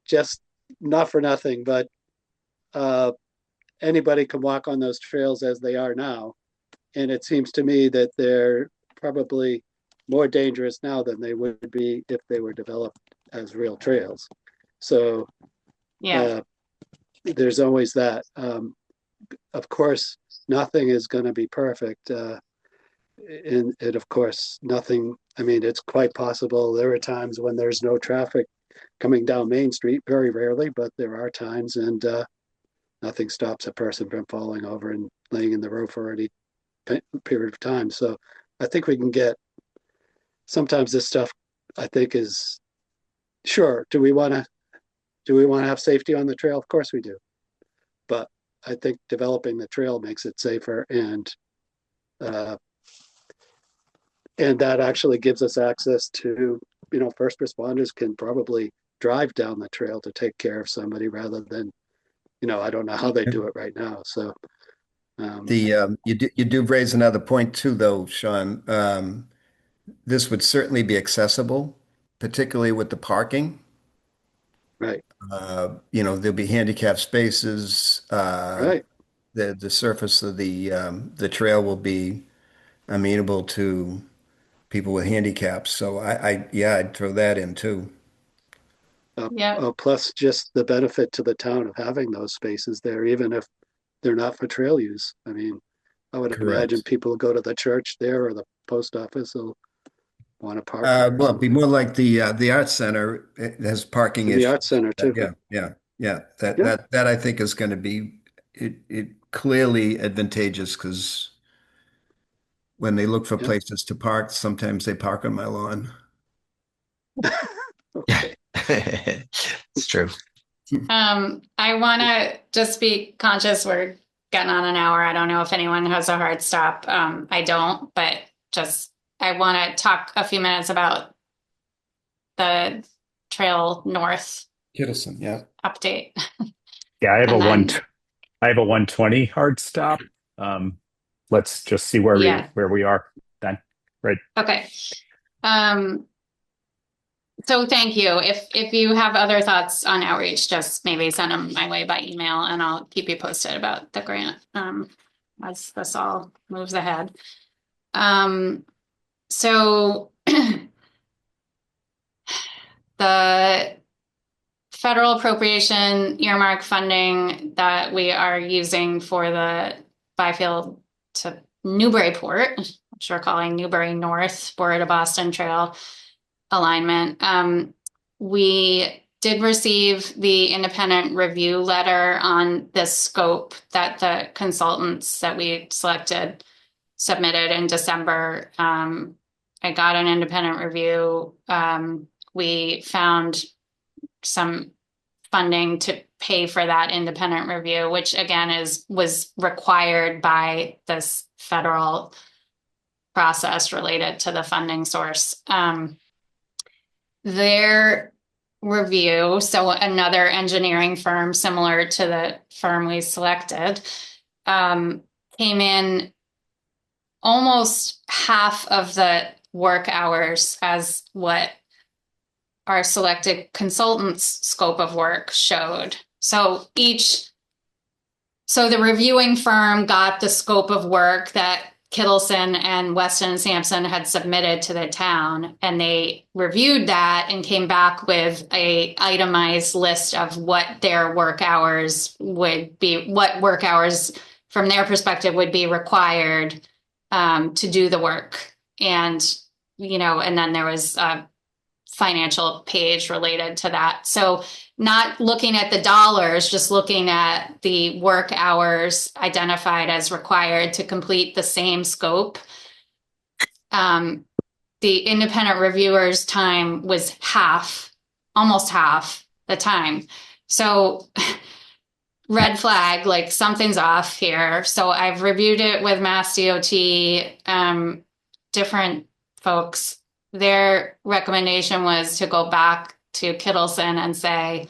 just not for nothing, but anybody can walk on those trails as they are now. And it seems to me that they're probably more dangerous now than they would be if they were developed as real trails. So Yeah. there's always that. Of course, nothing is going to be perfect. And of course, nothing, I mean, it's quite possible. There are times when there's no traffic coming down Main Street, very rarely, but there are times, and nothing stops a person from falling over and laying in the road for any period of time. So I think we can get, sometimes this stuff, I think is, sure, do we want to have safety on the trail? Of course we do. But I think developing the trail makes it safer, and that actually gives us access to, first responders can probably drive down the trail to take care of somebody rather than, I don't know how they do it right now. So You do raise another point too, though, Sean. This would certainly be accessible, particularly with the parking. right, There'll be handicap spaces. right. The surface of the trail will be amenable to people with handicaps. So I'd throw that in too. Yeah. Plus just the benefit to the town of having those spaces there, even if they're not for trail use. I mean, I would imagine Correct. people go to the church there or the post office will want to park. Well, it'd be more like the Arts Center. It has parking The issues. Arts Center too. Yeah. Yeah. That I think is going to be it clearly advantageous because when they look for Yeah. places to park, sometimes they park on my lawn. Okay. It's true. I want to just be conscious we're getting on an hour. I don't know if anyone has a hard stop. I don't, but I want to talk a few minutes about the Trail North Kittleson, yeah. update. Yeah, I have And then- I have a 120 hard stop. Let's just see where Yeah. we are then. Right. Okay. So thank you. If you have other thoughts on outreach, just maybe send them my way by email and I'll keep you posted about the grant as this all moves ahead. So the federal appropriation earmark funding that we are using for the Byfield to Newburyport, which we're calling Newbury North, Borough to Boston Trail alignment. We did receive the independent review letter on this scope that the consultants that we selected submitted in December. I got an independent review. We found some funding to pay for that independent review, which again was required by this federal process related to the funding source. Their review, so another engineering firm similar to the firm we selected, came in almost half of the work hours as what our selected consultants' scope of work showed. So the reviewing firm got the scope of work that Kittleson and Weston and Sampson had submitted to the town, and they reviewed that and came back with a itemized list of what their work hours would be, what work hours from their perspective would be required to do the work. And, and then there was a financial page related to that. So not looking at the dollars, just looking at the work hours identified as required to complete the same scope. The independent reviewers' time was almost half the time. So red flag, like something's off here. So I've reviewed it with Mass DOT, different folks. Their recommendation was to go back to Kittleson and say,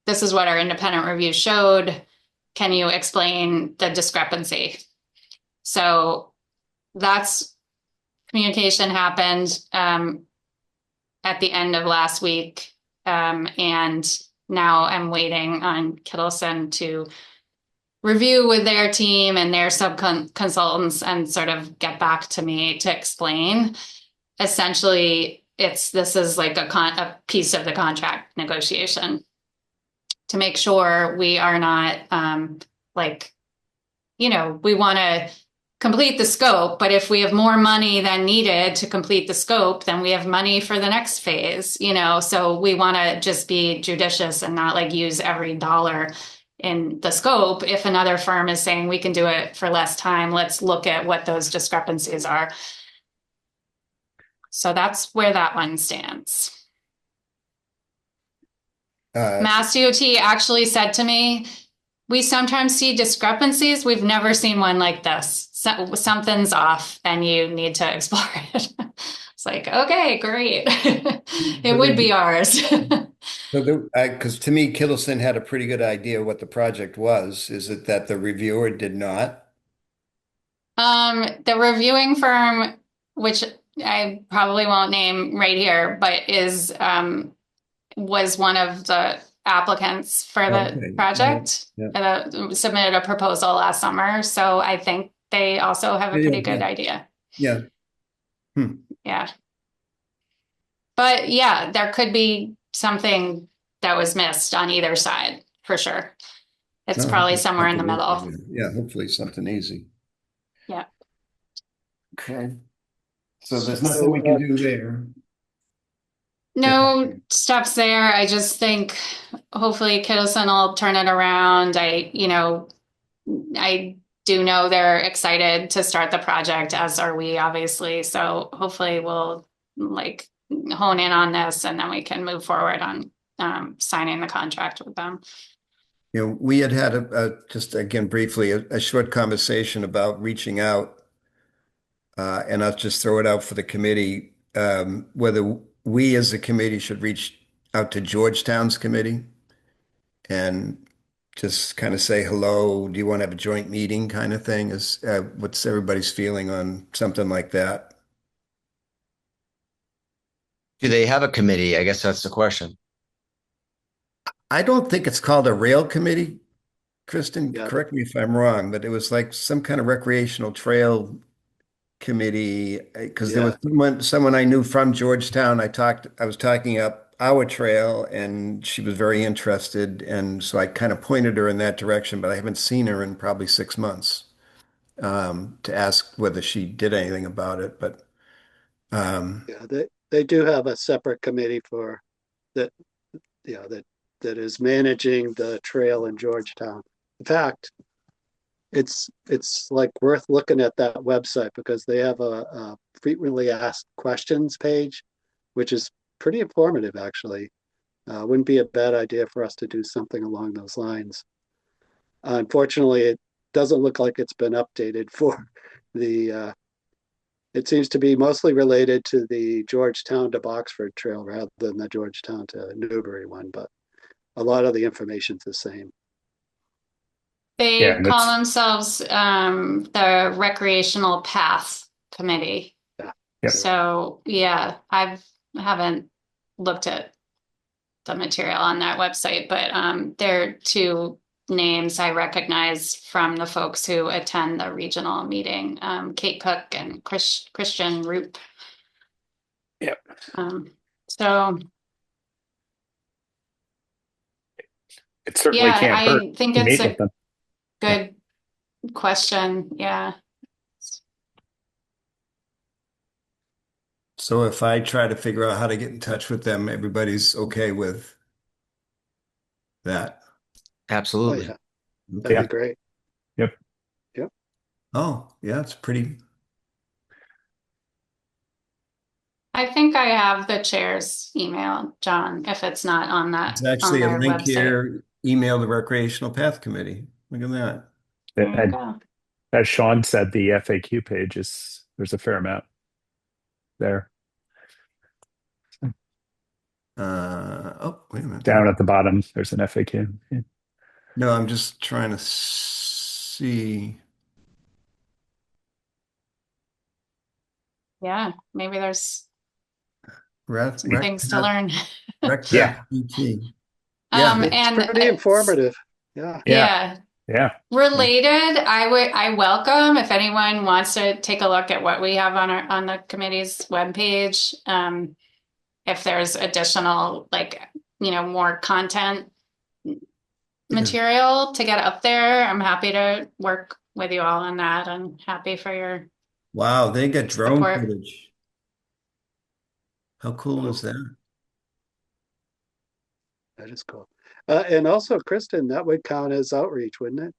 this is what our independent review showed. Can you explain the discrepancy? So that's communication happened at the end of last week. And now I'm waiting on Kittleson to review with their team and their sub-consultants and sort of get back to me to explain. Essentially, this is like a piece of the contract negotiation to make sure we are not we want to complete the scope, but if we have more money than needed to complete the scope, then we have money for the next phase, so we want to just be judicious and not like use every dollar in the scope. If another firm is saying we can do it for less time, let's look at what those discrepancies are. So that's where that one stands. Mass DOT actually said to me, we sometimes see discrepancies. We've never seen one like this. So, something's off and you need to explore it. It's like, okay, great. It would be ours. Because to me, Kittleson had a pretty good idea what the project was. Is it that the reviewer did not? The reviewing firm, which I probably won't name right here, but was one of the applicants for the project. Yeah. Submitted a proposal last summer, so I think they also have a pretty good idea. Yeah. Yeah. But yeah, there could be something that was missed on either side for sure. It's probably somewhere in the middle. Yeah, hopefully something easy. Yeah. Okay. So there's nothing we can do there. No steps there. I just think hopefully Kittleson will turn it around. I do know they're excited to start the project, as are we, obviously. So hopefully we'll hone in on this and then we can move forward on signing the contract with them. We had just again briefly a short conversation about reaching out, and I'll just throw it out for the committee, whether we as a committee should reach out to Georgetown's committee and just kind of say, hello, do you want to have a joint meeting kind of thing? What's everybody's feeling on something like that? Do they have a committee? I guess that's the question. I don't think it's called a rail committee. Kristen, Yeah. correct me if I'm wrong, but it was like some kind of recreational trail committee, because there was someone I knew from Georgetown. I was talking up our trail and she was very interested, and so I kind of pointed her in that direction, but I haven't seen her in probably 6 months to ask whether she did anything about it. But yeah, they do have a separate committee for that that is managing the trail in Georgetown. In fact, it's like worth looking at that website because they have a frequently asked questions page, which is pretty informative actually. Wouldn't be a bad idea for us to do something along those lines. Unfortunately, it doesn't look like it's been updated for the it seems to be mostly related to the Georgetown to Boxford trail rather than the Georgetown to Newbury one, but a lot of the information's the same. They Yeah, and call it's- themselves the Recreational Path Committee. Yeah. Yep. So yeah, haven't looked at the material on that website, but there are two names I recognize from the folks who attend the regional meeting, Kate Cook and Christian Roop. Yep. So It certainly yeah, can't hurt I think to it's meet with a them. good question. Yeah. So if I try to figure out how to get in touch with them, everybody's okay with that? Oh Absolutely. yeah, Okay. that'd be great. Oh, yeah, it's pretty. I think I have the chair's email, John, if it's not on that It's actually a on their link website. here. Email the Recreational Path Committee. Look at that. There you And go. as Sean said, the FAQ page there's a fair amount there. Oh, wait a minute. Down at the bottom, there's an FAQ. Yeah. No, I'm just trying to see. Yeah, maybe there's Rec, things to learn. Rec Yeah. Path PT. Yeah. It's And pretty informative. Yeah. yeah. Yeah. Related, I welcome if anyone wants to take a look at what we have on the committee's webpage. If there's additional more content material to get up there, I'm happy to work with you all on that and happy for your Wow, they got drone support. footage. How cool is that? That is cool. And also, Kristen, that would count as outreach, wouldn't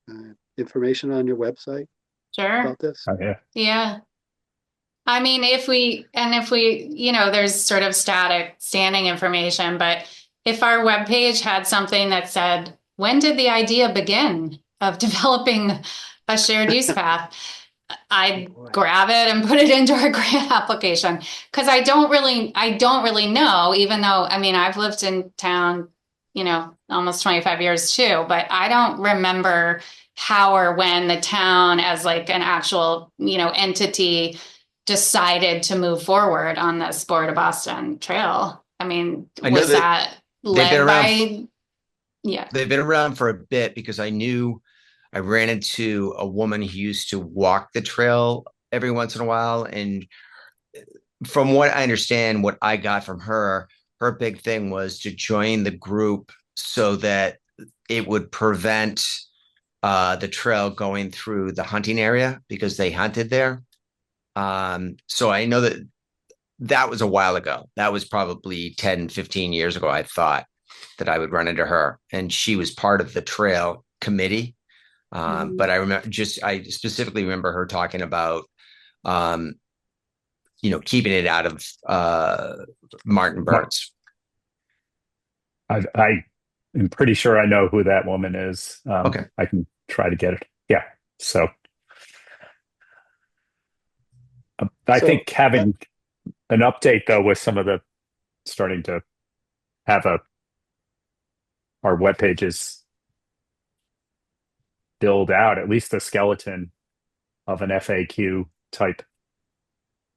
it? Information on your website Sure. about this. Oh, yeah. Yeah. I mean, if we, there's sort of standing information, but if our webpage had something that said, when did the idea begin of developing a shared use path? I'd Oh, boy. grab it and put it into our grant application because I don't really know, even though, I mean, I've lived in town, almost 25 years too, but I don't remember how or when the town as like an actual, entity decided to move forward on the Sport of Boston Trail. I mean, I know was that that they've been led around by, yeah. They've been around for a bit because I ran into a woman who used to walk the trail every once in a while. And from what I understand, what I got from her big thing was to join the group so that it would prevent the trail going through the hunting area because they hunted there. So I know that was a while ago. That was probably 10, 15 years ago. I thought that I would run into her, and she was part of the trail committee. But I specifically remember her talking about, keeping it out of Martin Burns. I am pretty sure I know who that woman is. Okay. I can try to get it. Yeah. So I think having an update though with some of the starting to have our web pages build out at least the skeleton of an FAQ type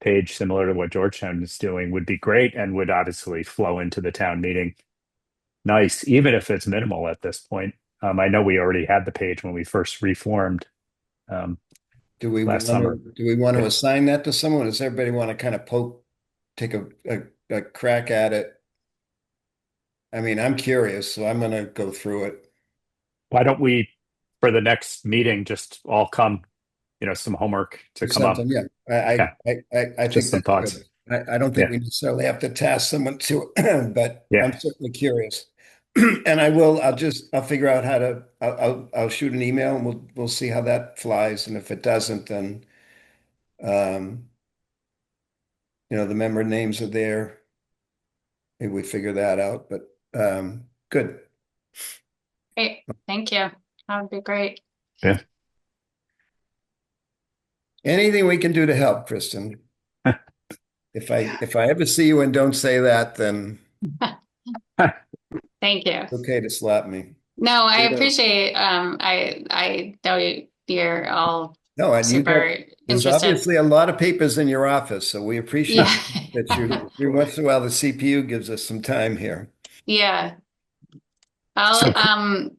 page similar to what Georgetown is doing would be great and would obviously flow into the town meeting. Nice, even if it's minimal at this point. I know we already had the page when we first reformed. Do we Last summer. want to assign that to someone? Does everybody want to kind of take a crack at it? I mean, I'm curious, so I'm going to go through it. Why don't we, for the next meeting, just all come, some homework to come up. Something, yeah. I think Just some that's thoughts. good. I don't think Yeah. we necessarily have to task someone to, but Yeah. I'm certainly curious. And I'll figure out how to, I'll shoot an email and we'll see how that flies. And if it doesn't, then, um, the member names are there. Maybe we figure that out, but, good. Great, thank you. That would be great. Anything we can do to help, Kristen. If I ever see you and don't say that, then Thank you. it's okay to slap me. No, I Ditto. appreciate, I know you're all No, and super there's interested. obviously a lot of papers in your office, so we appreciate Yeah. that every once in a while the CPU gives us some time here. Yeah. So-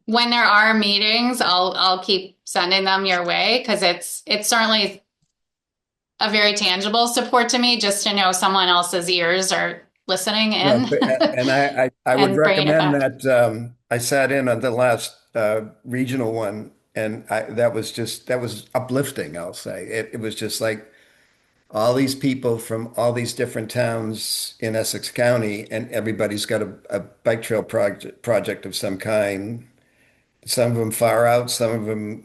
When there are meetings, I'll keep sending them your way because it's certainly a very tangible support to me just to know someone else's ears are listening in. And I would And bringing it recommend back. that I sat in on the last regional one, and that was uplifting, I'll say. It was just like all these people from all these different towns in Essex County, and everybody's got a bike trail project of some kind. Some of them far out, some of them,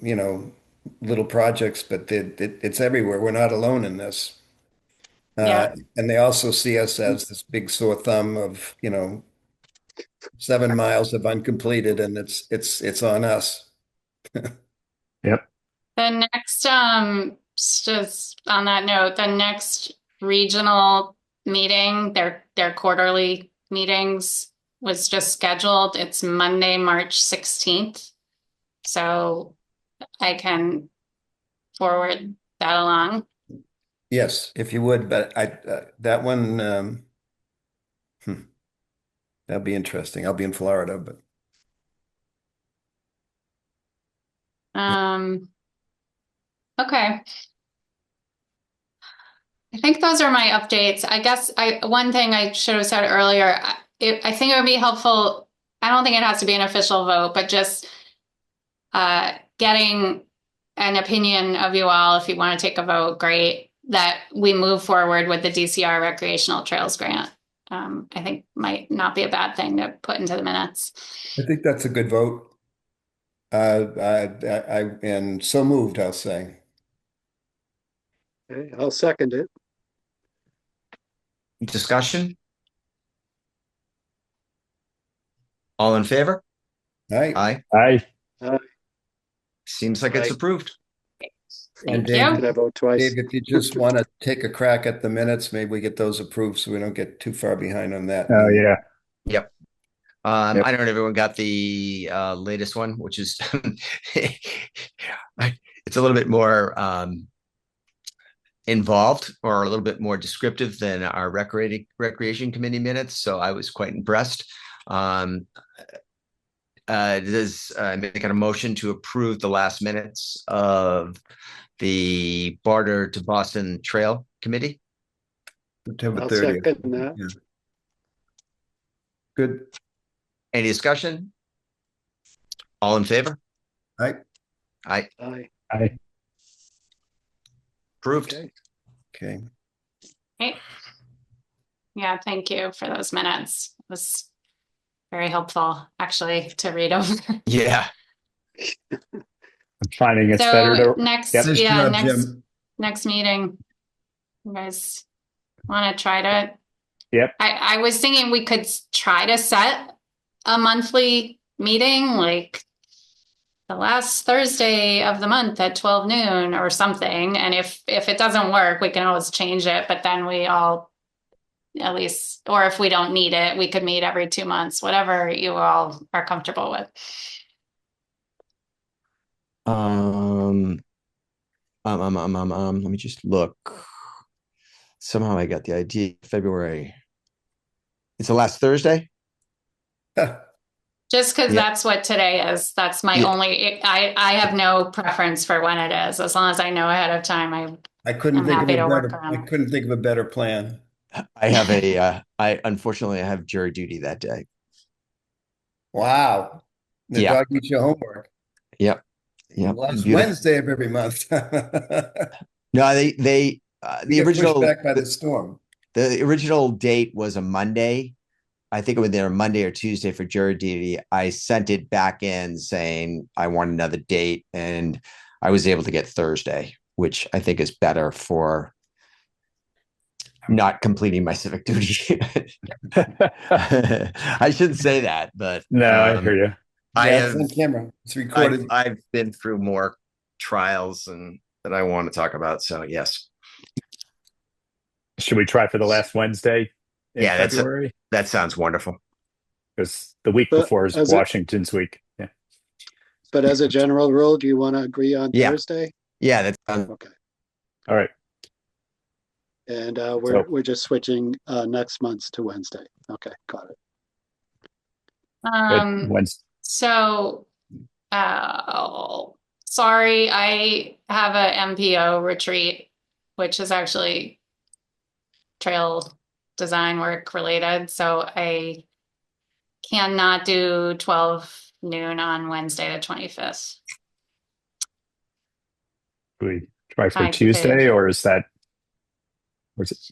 little projects, but it's everywhere. We're not alone in this. Yeah. And they also see us as this big sore thumb of, 7 miles of uncompleted, and it's on us. Yep. The next, just on that note, the next regional meeting, their quarterly meetings was just scheduled. It's Monday, March 16th. So I can forward that along. Yes, if you would, but that one, that'll be interesting. I'll be in Florida, but Okay. I think those are my updates. I guess one thing I should have said earlier, I think it would be helpful. I don't think it has to be an official vote, but just getting an opinion of you all, if you want to take a vote, great, that we move forward with the DCR recreational trails grant. I think might not be a bad thing to put into the minutes. I think that's a good vote. And so moved, I'll say. Okay, I'll second it. Discussion? All in favor? All right. Aye. I Seems like it's Aye. approved. And Thank you. Can I vote twice? Dave, if you just want to take a crack at the minutes, maybe we get those approved so we don't get too far behind on that. Oh yeah. Yep. Yep. I don't know if everyone got the latest one, which is it's a little bit more involved or a little bit more descriptive than our recreation committee minutes. So I was quite impressed. Does make a motion to approve the last minutes of the Barter to Boston Trail Committee? September I'll 30th. second that. Yeah. Good. Any discussion? All in favor? Aye. Aye. Aye. I Approved. Okay. Okay. Okay. Yeah, thank you for those minutes. It was very helpful, actually, to read over. Yeah. I'm finding it's better So to. next, Yep. Nice yeah, job, Jim. next meeting, you guys want to try to? Yep. I was thinking we could try to set a monthly meeting, like the last Thursday of the month at 12 noon or something. And if it doesn't work, we can always change it. But then we all, at least, or if we don't need it, we could meet every 2 months, whatever you all are comfortable with. Let me just look. Somehow I got the idea. February. It's the last Thursday? Just because Yeah. that's what today is. That's my Yeah. only, I have no preference for when it is. As long as I know ahead of time, I couldn't I'm think of happy a to work better, around I it. couldn't think of a better plan. I have I unfortunately I have jury duty that day. Wow. The Yeah. dog eats your homework. Yep. Yep. Last Beautiful. Wednesday of every month. No, they We the get pushed original back by the storm. The original date was a Monday. I think it was either Monday or Tuesday for jury duty. I sent it back in saying I want another date, and I was able to get Thursday, which I think is better for not completing my civic duty. I shouldn't say that, but No, I hear you. I Yeah, have it's on camera. It's recorded. I've been through more trials and that I want to talk about. So yes, Should we try for the last Wednesday in Yeah, that's it. February? that sounds wonderful. Because the week But before is as a- Washington's week. Yeah. But as a general rule, do you want to agree on Yeah. Thursday? Yeah, that sounds Okay. All right. And So- we're just switching next month's to Wednesday. Okay, got it. Good. Wednesday. So, sorry, I have a MPO retreat, which is actually trail design work related, so I cannot do 12 noon on Wednesday the 25th. Should we try for I could Tuesday, pay. or is that,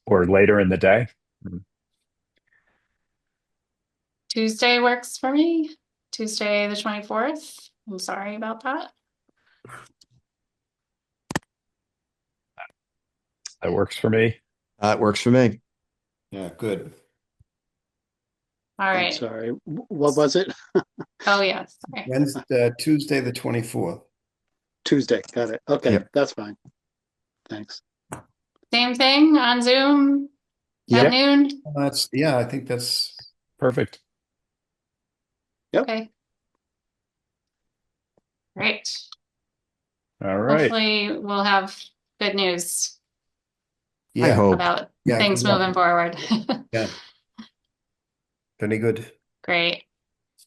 or later in the day? Tuesday works for me. Tuesday the 24th. I'm sorry about that. That works for me. it works for me. Yeah, good. All I'm right. sorry. What was it? Oh, yes. Sorry. Wednesday, Tuesday, the 24th. Tuesday. Got it. Okay, Yep. that's fine. Thanks. Same thing on Zoom Yep. at noon. Yeah, I think that's Perfect. Okay. Great. All right. Hopefully we'll have good news I yeah, hope. about Yeah, things good luck. moving forward. yeah. Very good. Great.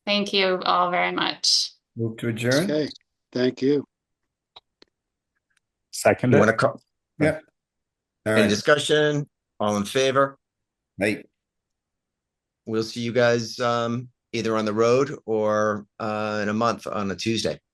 Thank you all very much. Move to adjourn. Okay, thank you. Second You it. want to call Yeah. All any right. discussion? All in favor? Right. We'll see you guys either on the road or in a month on a Tuesday.